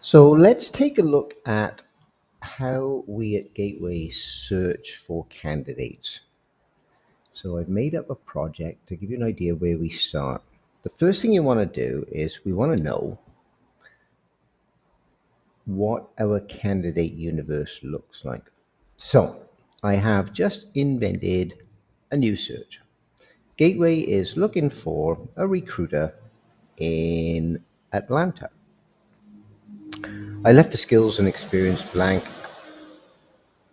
So let's take a look at how we at Gateway search for candidates. So I've made up a project to give you an idea where we start. The first thing you want to do is we want to know what our candidate universe looks like. So I have just invented a new search. Gateway is looking for a recruiter in Atlanta. I left the skills and experience blank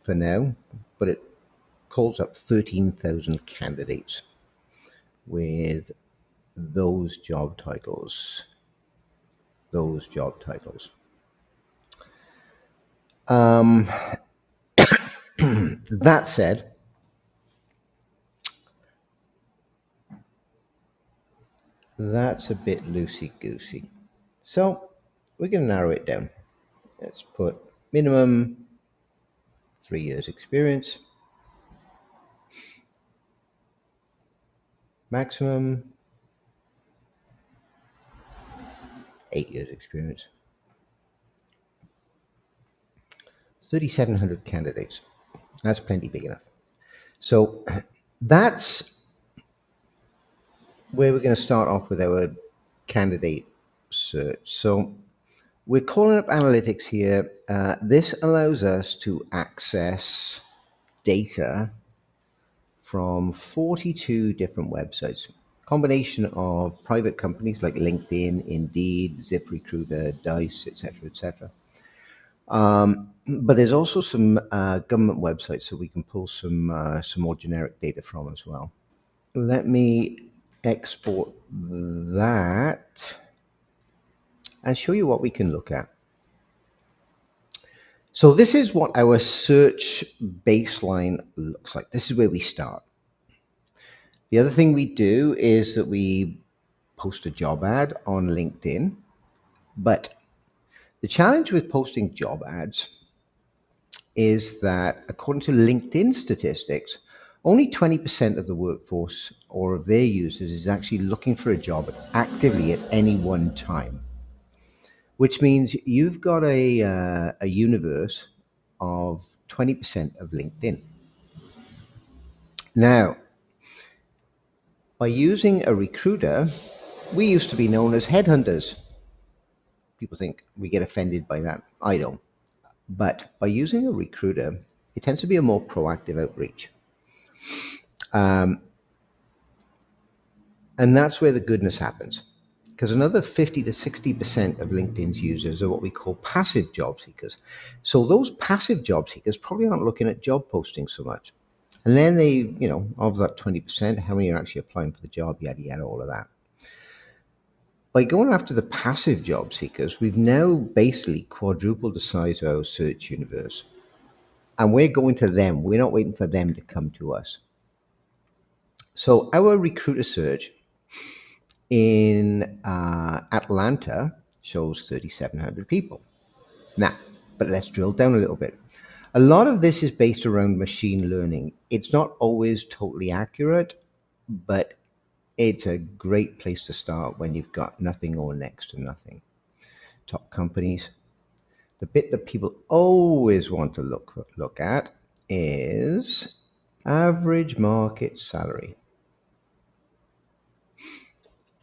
for now, but it calls up 13,000 candidates with those job titles. Those job titles. Um, that said, that's a bit loosey-goosey. So we're going to narrow it down. Let's put minimum 3 years experience, maximum 8 years experience. 3,700 candidates. That's plenty big enough. So that's where we're going to start off with our candidate search. So we're calling up analytics here. This allows us to access data from 42 different websites. Combination of private companies like LinkedIn, Indeed, ZipRecruiter, Dice, etc., etc. But there's also some government websites that we can pull some more generic data from as well. Let me export that and show you what we can look at. So this is what our search baseline looks like. This is where we start. The other thing we do is that we post a job ad on LinkedIn, but the challenge with posting job ads is that according to LinkedIn statistics, only 20% of the workforce or of their users is actually looking for a job actively at any one time, which means you've got a universe of 20% of LinkedIn. Now, by using a recruiter, we used to be known as headhunters. People think we get offended by that. I don't. But by using a recruiter, it tends to be a more proactive outreach. And that's where the goodness happens. Because another 50 to 60% of LinkedIn's users are what we call passive job seekers. So those passive job seekers probably aren't looking at job postings so much. And then they, of that 20%, how many are actually applying for the job, yada, yada, all of that. By going after the passive job seekers, we've now basically quadrupled the size of our search universe. And we're going to them. We're not waiting for them to come to us. So our recruiter search in Atlanta shows 3,700 people. Now, but let's drill down a little bit. A lot of this is based around machine learning. It's not always totally accurate, but it's a great place to start when you've got nothing or next to nothing. Top companies. The bit that people always want to look at is average market salary.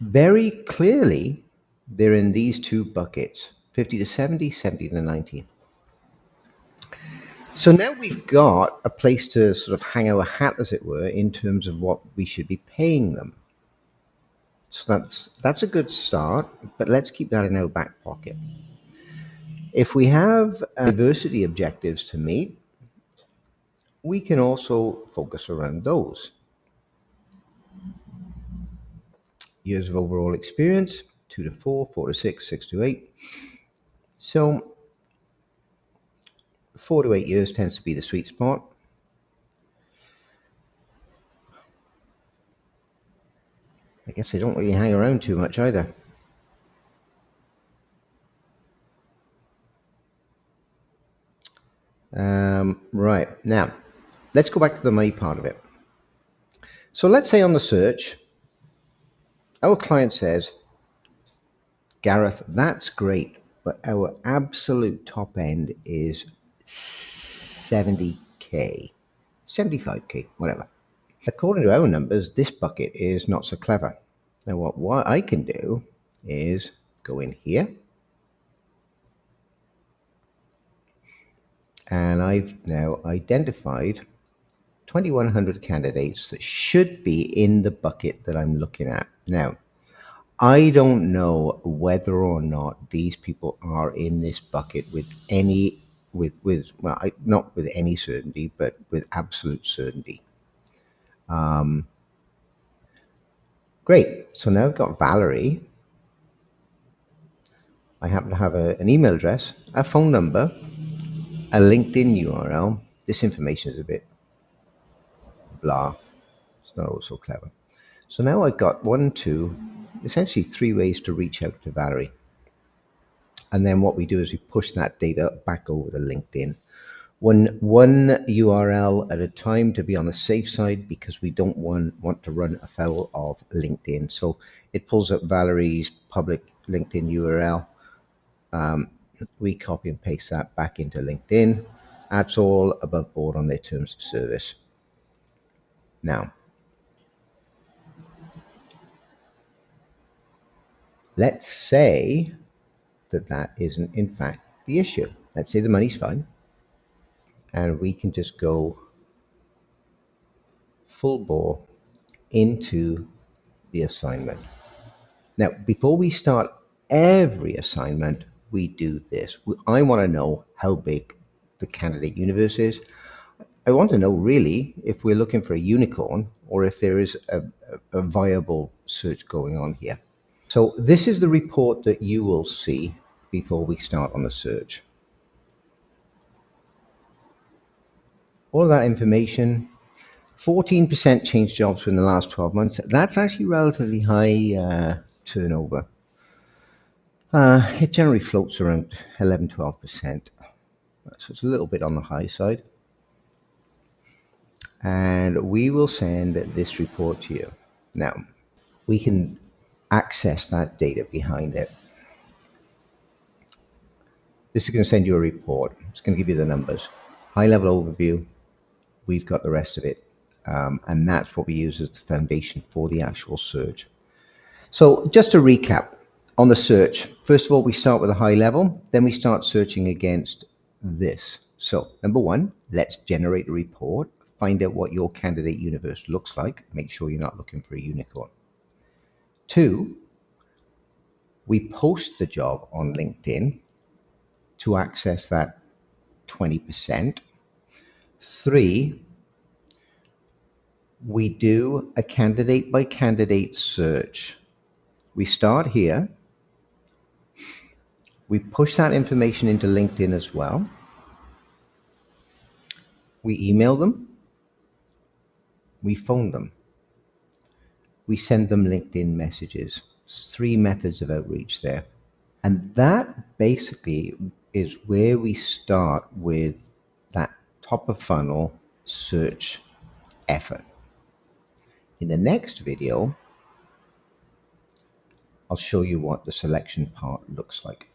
Very clearly, they're in these two buckets, 50 to 70, 70 to 90. So now we've got a place to sort of hang our hat, as it were, in terms of what we should be paying them. So that's a good start, but let's keep that in our back pocket. If we have diversity objectives to meet, we can also focus around those. Years of overall experience, 2 to 4, 4 to 6, 6 to 8. So 4 to 8 years tends to be the sweet spot. I guess they don't really hang around too much either. Right, now, let's go back to the money part of it. So let's say on the search, our client says, Gareth, that's great, but our absolute top end is 70K, 75K, whatever. According to our numbers, this bucket is not so clever. Now, what I can do is go in here, and I've now identified 2,100 candidates that should be in the bucket that I'm looking at. Now, I don't know whether or not these people are in this bucket with any, not with any certainty, but with absolute certainty. Great. So now I've got Valerie. I happen to have an email address, a phone number, a LinkedIn URL. This information is a bit blah. It's not all so clever. So now I've got essentially three ways to reach out to Valerie. And then what we do is we push that data back over to LinkedIn. One URL at a time to be on the safe side, because we don't want to run afoul of LinkedIn. So it pulls up Valerie's public LinkedIn URL. We copy and paste that back into LinkedIn. That's all above board on their terms of service. Now, let's say that isn't in fact the issue. Let's say the money's fine, and we can just go full bore into the assignment. Now, before we start every assignment, we do this. I want to know how big the candidate universe is. I want to know really if we're looking for a unicorn or if there is a viable search going on here. So this is the report that you will see before we start on the search. All of that information, 14% changed jobs within the last 12 months. That's actually relatively high turnover. It generally floats around 11-12%. So it's a little bit on the high side. And we will send this report to you. Now, we can access that data behind it. This is going to send you a report. It's going to give you the numbers. High-level overview. We've got the rest of it. And that's what we use as the foundation for the actual search. So just to recap on the search, first of all, we start with a high level, then we start searching against this. So number one, let's generate a report, find out what your candidate universe looks like, make sure you're not looking for a unicorn. Two, we post the job on LinkedIn to access that 20%. Three, we do a candidate by candidate search. We start here. We push that information into LinkedIn as well. We email them. We phone them. We send them LinkedIn messages. There's three methods of outreach there. And that basically is where we start with that top of funnel search effort. In the next video, I'll show you what the selection part looks like.